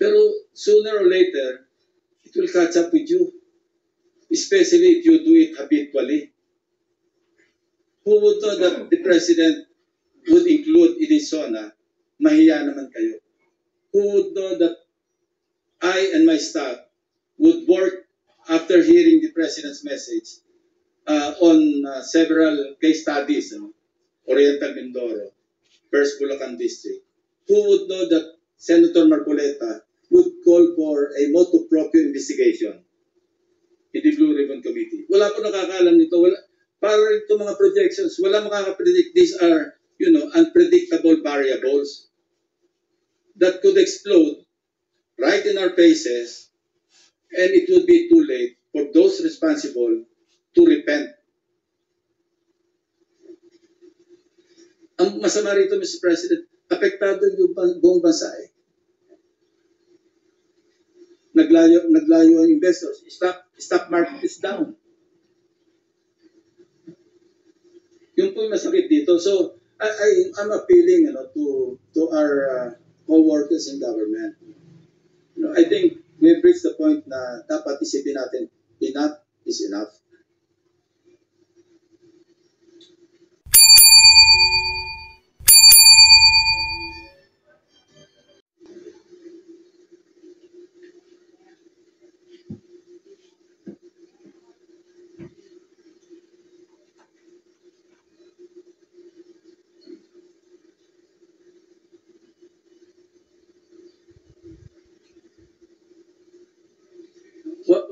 Pero sooner or later, it will catch up with you. Especially if you do it habitually. Who would know that the president would include in his zona? Mahiya naman kayo. Who would know that I and my staff would work after hearing the president's message on several case studies, Oriental Mindoro, First Bulacan District. Who would know that Senator Marcoleta would call for a motu proprio investigation in the Blue Ribbon Committee? Wala po nakakaalam nito. Para ito mga projections, wala makakapredict. These are, unpredictable variables that could explode right in our faces, and it would be too late for those responsible to repent. Ang masama rito, Mr. President, apektado yung buong bansa eh. Naglayo ang investors. Stock market is down. Yung po masakit dito. So, I'm appealing to our co-workers in government. I think we've reached the point na dapat isipin natin, enough is enough.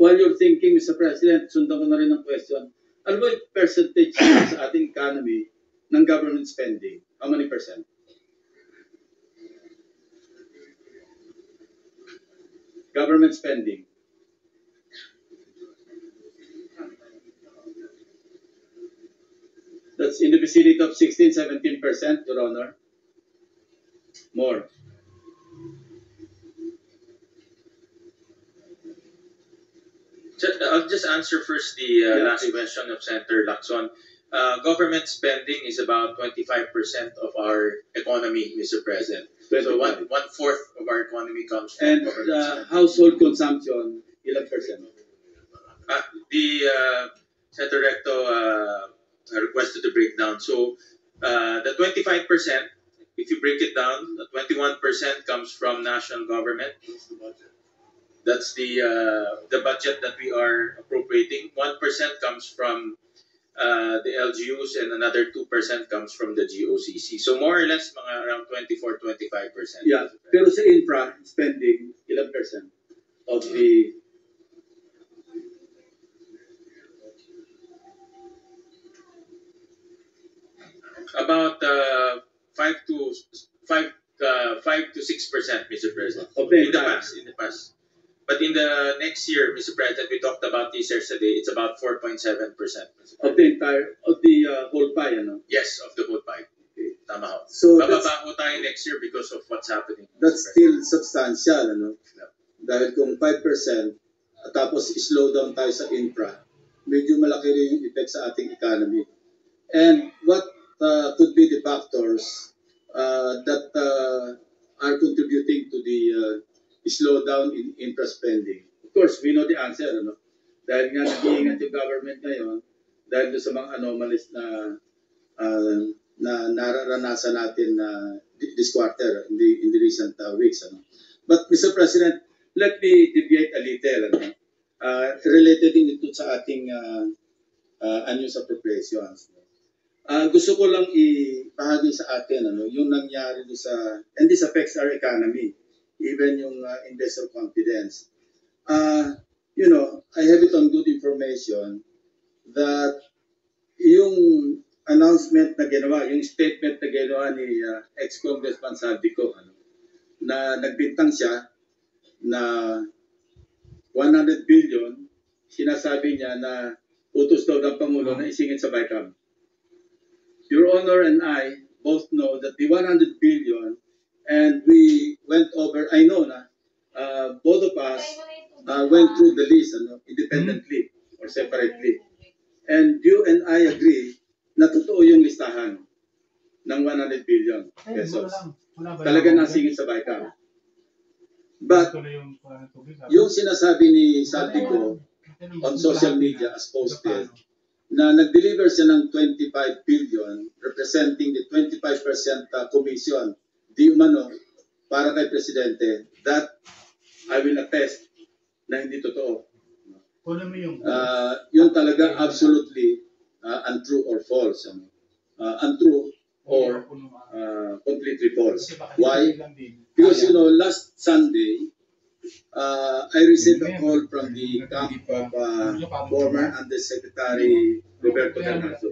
While you're thinking, Mr. President, sundan ko na rin ang question. Ano ba yung percentage sa ating economy ng government spending? How many percent? Government spending. That's in the vicinity of 16-17%, Your Honor. More. I'll just answer first the last question of Senator Lacson. Government spending is about 25% of our economy, Mr. President. 25. So one-fourth of our economy comes from government spending. Household consumption, ilang percent? Senator Recto requested to break down. So the 25%, if you break it down, the 21% comes from national government. That's the budget that we are appropriating. 1% comes from the LGUs and another 2% comes from the GOCC. So more or less, mga around 24-25%. Yeah, pero sa infra spending, ilang percent of the... About 5 to 6%, Mr. President. Okay, in the past. But in the next year, Mr. President, we talked about this yesterday. It's about 4.7%. Of the whole pie, Yes, of the whole pie. Okay. Tama ho. So bababa ho tayo next year because of what's happening. That's still substantial, Yeah. Dahil kung 5%, tapos slow down tayo sa infra, medyo malaki rin yung effect sa ating economy. And what could be the factors that are contributing to the slowdown in infra spending? Of course, we know the answer, Dahil nga nag-iingat yung government ngayon, dahil sa mga anomalies na nararanasan natin this quarter in the recent weeks, But Mr. President, let me deviate a little, related din ito sa ating unused appropriations. Gusto ko lang ipahagi sa atin yung nangyari and this affects our economy, even yung investor confidence. I have it on good information that yung announcement na ginawa, yung statement na ginawa ni ex-Congressman Saldico, na nagbintang siya na 100 billion, sinasabi niya na utos daw ng Pangulo na isingit sa BICAM. Your Honor and I both know that the 100 billion, and we went over, I know na, both of us went through the list independently or separately. And you and I agree na totoo yung listahan ng 100 billion pesos. Talaga nasingit sa BICAM. But yung sinasabi ni Saldico on social media as posted, na nag-deliver siya ng 25 billion representing the 25% commission di umano para kay Presidente, that I will attest na hindi totoo. Yun talaga absolutely untrue or false. Untrue or completely false. Why? Because you know, last Sunday, I received a call from the camp of former Undersecretary Roberto Bernardo.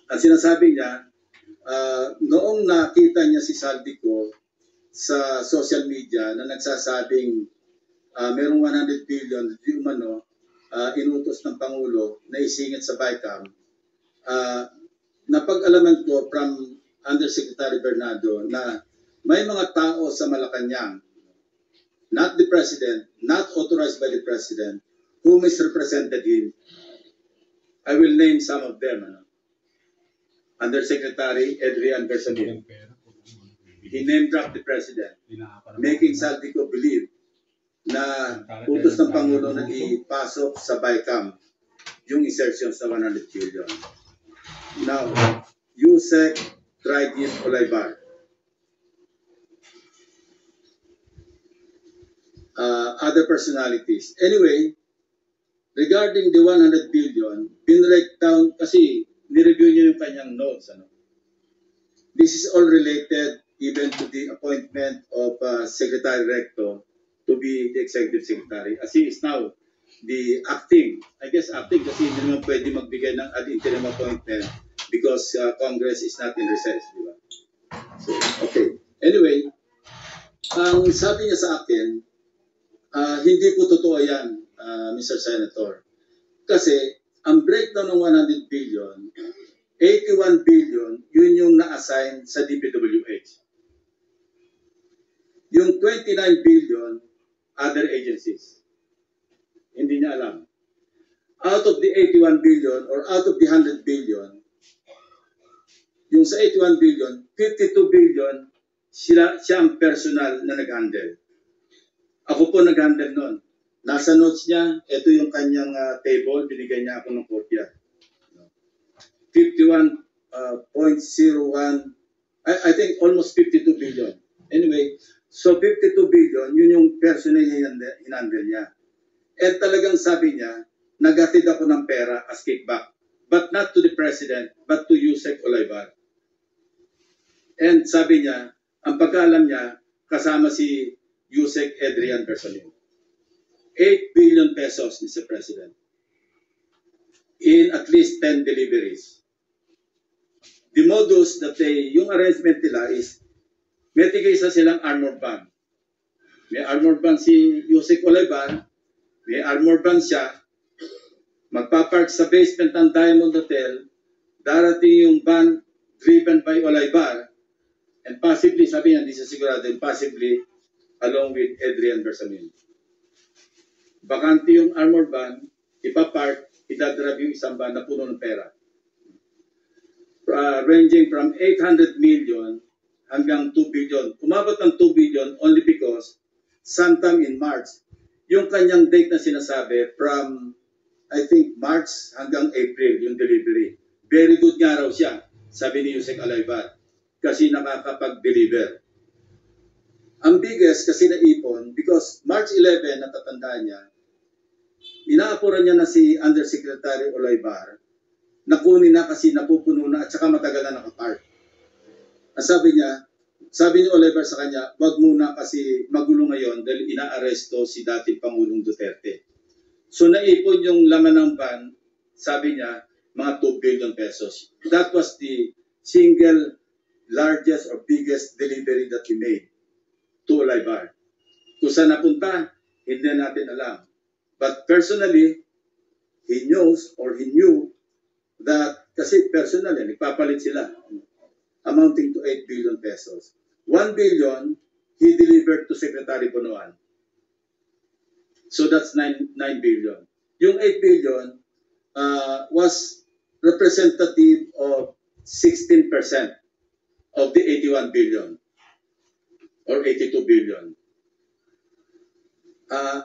At sinasabi niya, noong nakita niya si Saldico sa social media na nagsasabing merong 100 billion di umano inutos ng Pangulo na isingit sa BICAM, napag-alaman ko from Undersecretary Bernardo na may mga tao sa Malacanang, not the President, not authorized by the President, who misrepresented him. I will name some of them. Undersecretary Adrian Bersamin. He name-dropped the President, making Saldico believe na utos ng Pangulo na ipasok sa BICAM yung insertion sa 100 billion. Now, Yusek Triguis Olaybar. Other personalities. Anyway, regarding the 100 billion, binrake down kasi nireview niyo yung kanyang notes. This is all related even to the appointment of Secretary Recto to be the Executive Secretary. As he is now the acting, I guess acting kasi hindi naman pwede magbigay ng ad interim appointment because Congress is not in recess. Diba? So, okay. Anyway, ang sabi niya sa akin, hindi po totoo yan, Mr. Senator. Kasi ang breakdown ng 100 billion, 81 billion, yun yung na-assign sa DPWH. Yung 29 billion, other agencies. Hindi niya alam. Out of the 81 billion or out of the 100 billion, yung sa 81 billion, 52 billion, siya ang personal na nag-handle. Ako po nag-handle nun. Nasa notes niya, ito yung kanyang table, binigay niya ako ng kopya. 51.01, I think almost 52 billion. Anyway, so 52 billion, yun yung personal hinandle niya. And talagang sabi niya, naghatid ako ng pera as kickback. But not to the President, but to Yusek Olaybar. And sabi niya, ang pagkaalam niya, kasama si Yusek Adrian Bersamin. 8 billion pesos, Mr. President. In at least 10 deliveries. The modus that yung arrangement nila is, may tigisa silang armored van. May armored van si Yusek Olaybar, may armored van siya, magpapark sa basement ng Diamond Hotel, darating yung van driven by Olaybar, and possibly, sabi niya, hindi siya sigurado, and possibly, along with Adrian Bersamin. Bakante yung armored van, ipapark, idadrive yung isang van na puno ng pera. Ranging from 800 million hanggang 2 billion. Umabot ng 2 billion only because sometime in March, yung kanyang date na sinasabi from, I think, March hanggang April, yung delivery. Very good nga raw siya, sabi ni Yusek Olaybar, kasi nakakapag-deliver. Ang biggest kasi naipon, because March 11, natatandaan niya, inaapuran niya na si Undersecretary Olaybar, nakunin na kasi napupuno na at saka matagal na nakapark. Ang sabi ni Olaybar sa kanya, wag muna kasi magulo ngayon dahil inaaresto si dating Pangulong Duterte. So naipon yung laman ng van, sabi niya, mga 2 billion pesos. That was the single largest or biggest delivery that he made to Olaybar. Kung saan napunta, hindi natin alam. But personally, he knows or he knew that, kasi personally, nagpapalit sila, amounting to 8 billion pesos. 1 billion, he delivered to Secretary Bonoan. So that's 9 billion. Yung 8 billion was representative of 16% of the 81 billion or 82 billion.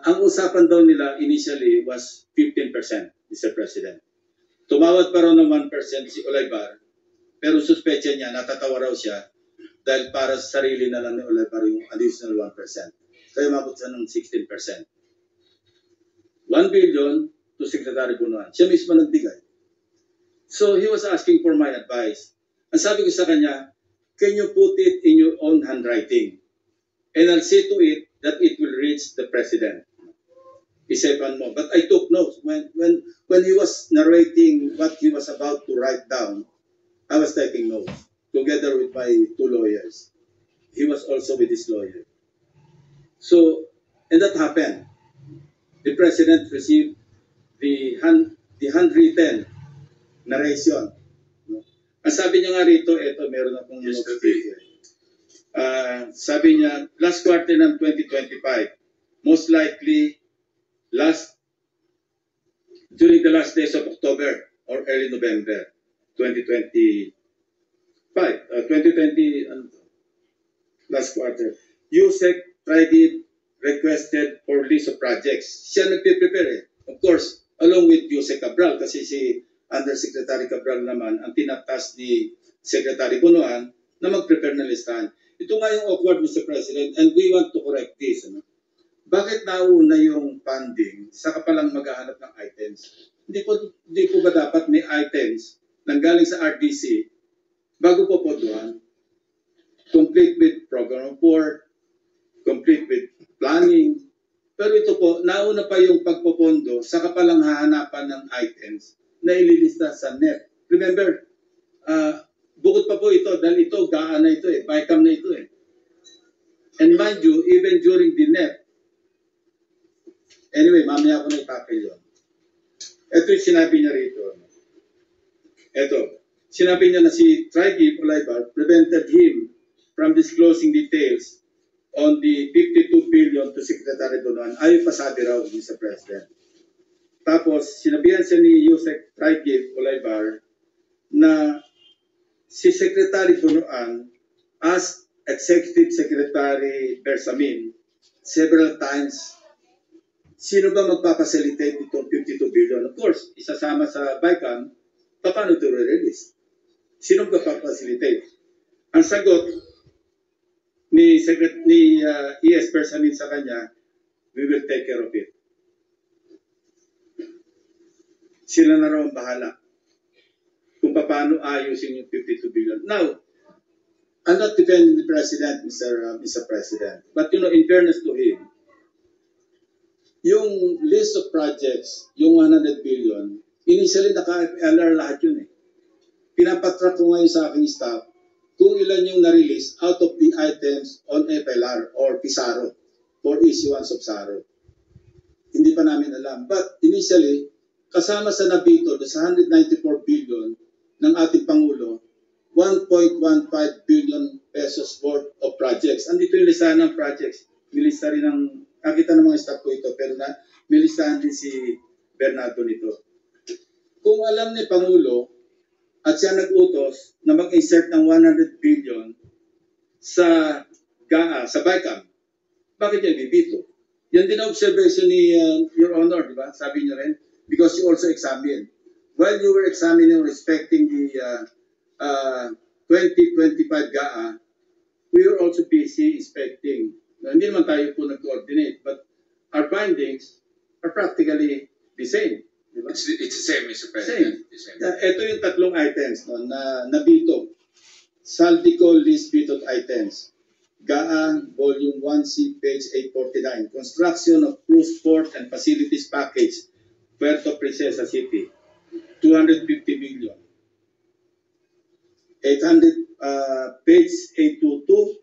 Ang usapan daw nila initially was 15%, Mr. President. Tumawad pa raw ng 1% si Olaybar, pero suspecha niya, natatawa raw siya dahil para sa sarili na lang ni Olaybar yung additional 1%. Kaya umabot siya ng 16%. 1 billion to Secretary Bunuan. Siya mismo nagbigay. So he was asking for my advice. Ang sabi ko sa kanya, can you put it in your own handwriting? And I'll see to it that it will reach the President. Isipan mo. But I took notes. When he was narrating what he was about to write down, I was taking notes together with my 2 lawyers. He was also with his lawyer. So, and that happened. The President received the handwritten narration. Ang sabi niya nga rito, ito meron akong notes dito. Sabi niya, last quarter ng 2025, most likely during the last days of October or early November 2020, last quarter, USEC Trigid requested for list of projects. Siya nagpe-prepare eh. Of course, along with USEC Cabral, kasi si Undersecretary Cabral naman ang tinatas ni Secretary Bunuan na mag-prepare ng listahan. Ito nga yung awkward, Mr. President, and we want to correct this. Ano? Bakit nauna yung funding saka palang maghahanap ng items? Hindi po ba dapat may items nanggaling sa RDC bago po poduhan? Complete with program report, complete with planning. Pero ito po, nauna pa yung pagpopondo saka palang hahanapan ng items na ililista sa NEP. Remember, bukod pa po ito, dahil ito, GAA na ito eh, BICAM na ito eh. And mind you, even during the NEP, anyway, mamaya ako na ipapil yun. Ito yung sinabi niya rito. Ito, sinabi niya na si Trigid Olaybar prevented him from disclosing details on the 52 billion to Secretary Bunuan. Ayaw pasabi raw, Mr. President. Tapos, sinabihan siya ni Yusek Trigid Olaybar na si Secretary Bunuan asked Executive Secretary Bersamin several times, sino ba magpapacilitate itong 52 billion? Of course, isasama sa BICAM, paano ito re-release? Sino magpapacilitate? Ang sagot ni ES Bersamin sa kanya, we will take care of it. Sila na raw ang bahala kung paano ayusin yung 52 billion. Now, I'm not defending the President, Mr. President, but in fairness to him, yung list of projects, yung 100 billion, initially naka-FLR lahat yun eh. Pinapatrack ko ngayon sa aking staff kung ilan yung na-release out of the items on FLR or PISARO for issuance of SARO. Hindi pa namin alam. But initially, kasama sa nabito sa 194 billion ng ating Pangulo, 1.15 billion pesos worth of projects. Andito yung listahan ng projects. May lista rin ng, nakita ng mga staff ko ito, pero may listahan din si Bernardo nito. Kung alam ni Pangulo at siya nag-utos na mag-insert ng 100 billion sa GAA, sa BICAM, bakit niya ibibito? Yan din ang observation ni Your Honor, di ba? Sabi niyo rin, because you also examined. While you were examining respecting the 2025 GAA, we were also busy inspecting. Hindi naman tayo po nag-coordinate, but our findings are practically the same. Diba? It's the same, Mr. President. Same. Ito yung tatlong items na nabito. Saldico list bitoed items. GAA Volume 1C, page 849. Construction of cruise port and facilities package, Puerto Princesa City, 250 million. 800, page 822.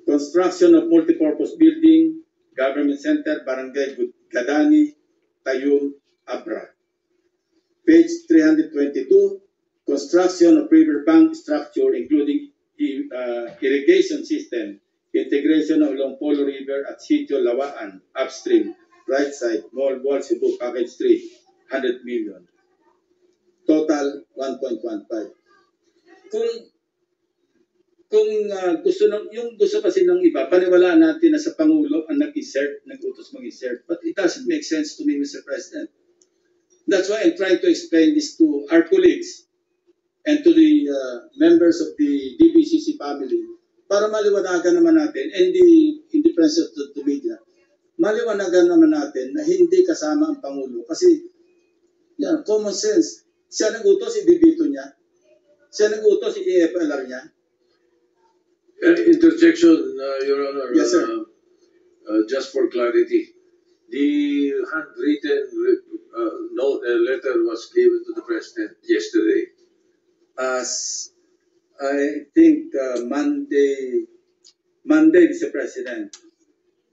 Construction of multipurpose building, Government Center, Barangay Gadani, Tayum, Abra. Page 322. Construction of riverbank structure including irrigation system, integration of Longpolo River at Sitio Lawaan, upstream, right side, Mall Cebu, package 3, 100 million. Total 1.15. Kung kung yung gusto kasi ng iba, paniwalaan natin na sa Pangulo ang nag-insert, nag-utos mag-insert. But it doesn't make sense to me, Mr. President. That's why I'm trying to explain this to our colleagues and to the members of the DBCC family para maliwanagan naman natin and in the presence of the media, maliwanagan naman natin na hindi kasama ang Pangulo kasi yan, common sense. Siya nag-utos, ibibito niya. Siya nag-utos, i-EFLR niya. Interjection, Your Honor. Yes, sir. Just for clarity, the handwritten letter was given to the President yesterday. As I think Monday, Mr. President.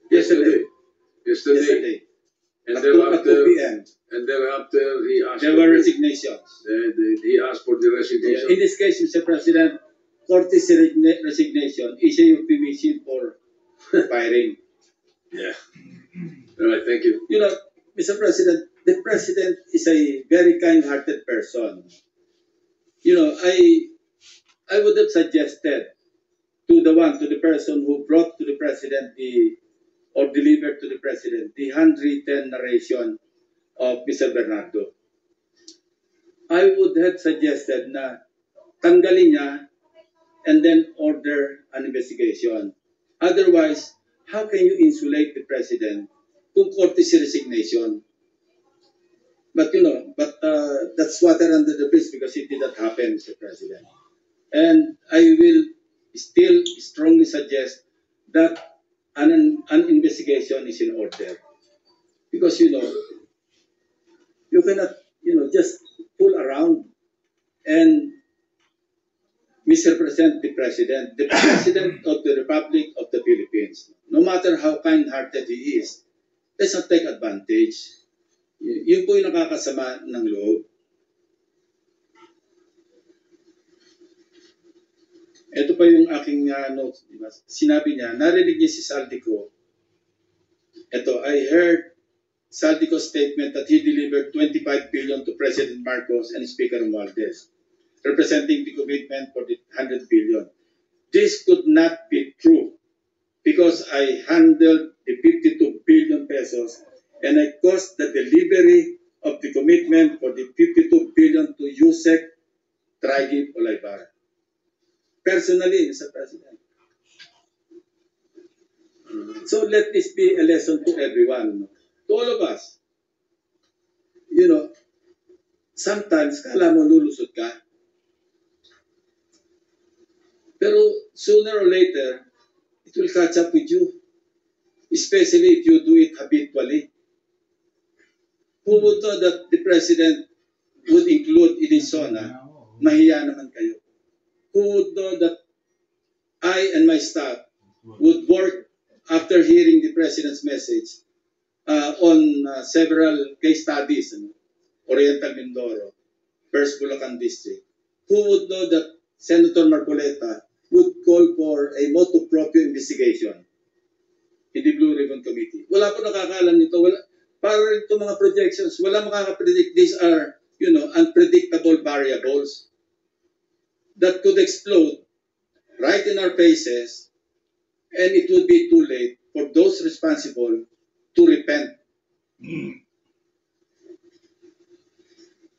Yesterday. And At 2 p.m. thereafter, he asked. There were resignations. He asked for the resignation. In this case, Mr. President, courtesy resignation is a euphemism for firing. Yeah. All right, thank you. You know, Mr. President, the President is a very kind-hearted person. You know, I would have suggested to the person who brought to the President or delivered to the President the handwritten narration of Mr. Bernardo. I would have suggested na tanggalin niya and then order an investigation. Otherwise, how can you insulate the President kung courtesy resignation? But that's water under the bridge because it did not happen, Mr. President. And I will still strongly suggest that an investigation is in order. Because, you cannot, just fool around and misrepresent the President of the Republic of the Philippines. No matter how kind-hearted he is, let's not take advantage. Yun po yung nakakasama ng loob. Ito pa yung aking notes. Diba? Sinabi niya, narinig niya si Saldico. Ito, I heard Saldico's statement that he delivered 25 billion to President Marcos and Speaker Romualdez, representing the commitment for the 100 billion. This could not be true because I handled the 52 billion pesos and I caused the delivery of the commitment for the 52 billion to Yusek Traigib Olaybar. Personally, Mr. President. So let this be a lesson to everyone, to all of us. Sometimes kala mo lulusot ka. Pero sooner or later, it will catch up with you. Especially if you do it habitually. Who would know that the President would include Inisona? Mahiya naman kayo. Who would know that I and my staff would work after hearing the President's message on several case studies, Oriental Mindoro, First Bulacan District. Who would know that Senator Marcoleta would call for a motu proprio investigation in the Blue Ribbon Committee? Wala po nakakaalam nito. Para ito mga projections, wala makakapredict. These are, unpredictable variables that could explode right in our faces, and it would be too late for those responsible to repent.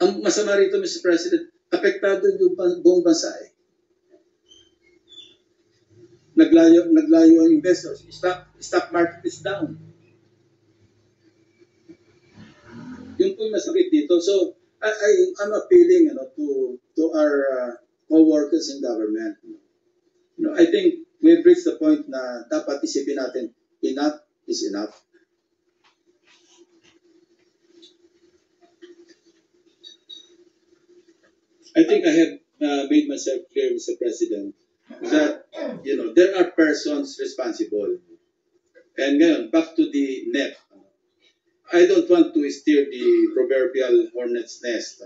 Ang masama rito, Mr. President, apektado yung buong bansa eh. Naglayo ang investors. Stock market is down. Yun po yung masakit dito. So, I'm appealing to our co-workers in government. I think we've reached the point na dapat isipin natin, enough is enough. I think I have made myself clear, Mr. President, that there are persons responsible. And ngayon, back to the net. I don't want to steer the proverbial hornet's nest.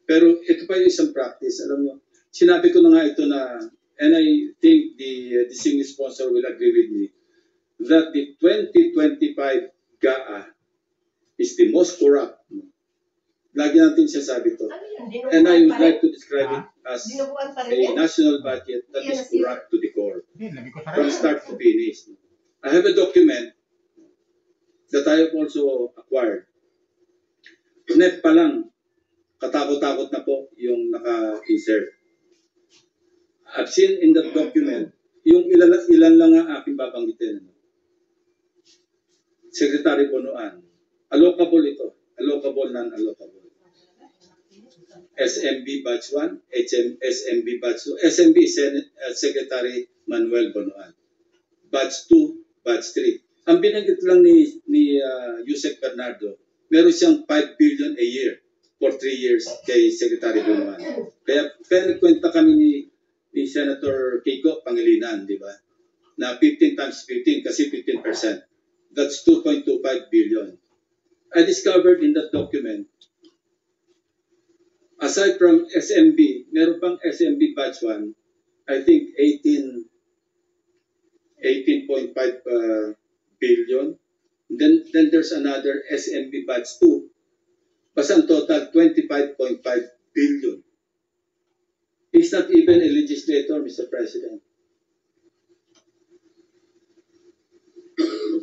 Pero ito pa yung isang practice. Alam mo, sinabi ko na nga ito na, and I think the distinguished sponsor will agree with me, that the 2025 GAA is the most corrupt Lagi natin sinasabi to. Ano yun? And I Dinuguan would pa rin? like to describe it as Dinuguan pa rin a yan? national budget that Yan is na sila. corrupt to the core, Hindi, labi ko sa from rin. start to finish. I have a document that I have also acquired. Net pa lang, katakot-takot na po yung naka-insert. I've seen in that document, yung ilan lang ang aking babanggitin. Secretary Bonoan, allocable ito, allocable, non-allocable. SMB Batch 1, SMB Batch 2, SMB Secretary Manuel Bonoan. Batch 2, Batch 3. Ang binanggit lang ni Yusek Bernardo, meron siyang 5 billion a year for 3 years kay Secretary Bonoan. Kaya nagkwenta kami ni Senator Kiko Pangilinan, di ba? Na 15 times 15 kasi 15%. That's 2.25 billion. I discovered in that document, aside from SMB, meron pang SMB Batch 1, I think 18.5 billion. Then there's another SMB Batch 2. Basta ang total, 25.5 billion. He's not even a legislator, Mr. President.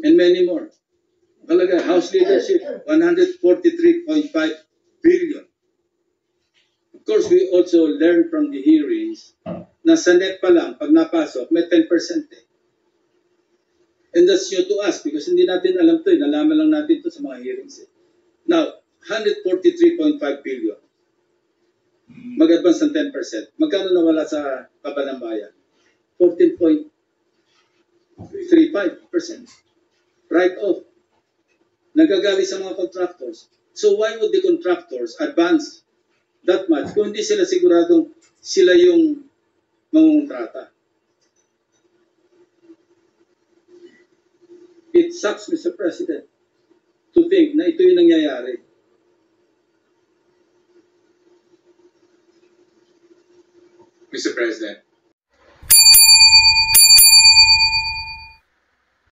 And many more. Talaga, House leadership, 143.5 billion. Of course, we also learned from the hearings na sa net pa lang, pag napasok, may 10% eh. And that's new to us because hindi natin alam to eh. Nalaman lang natin to sa mga hearings eh. Now, 143.5 billion. Mag-advance ng 10%. Magkano nawala sa Kabanang Bayan? 14.35%. Write-off. Nagagali sa mga contractors. So why would the contractors advance that much kung hindi sila siguradong sila yung mangungontrata? It sucks, Mr. President, to think na ito yung nangyayari. Mr. President,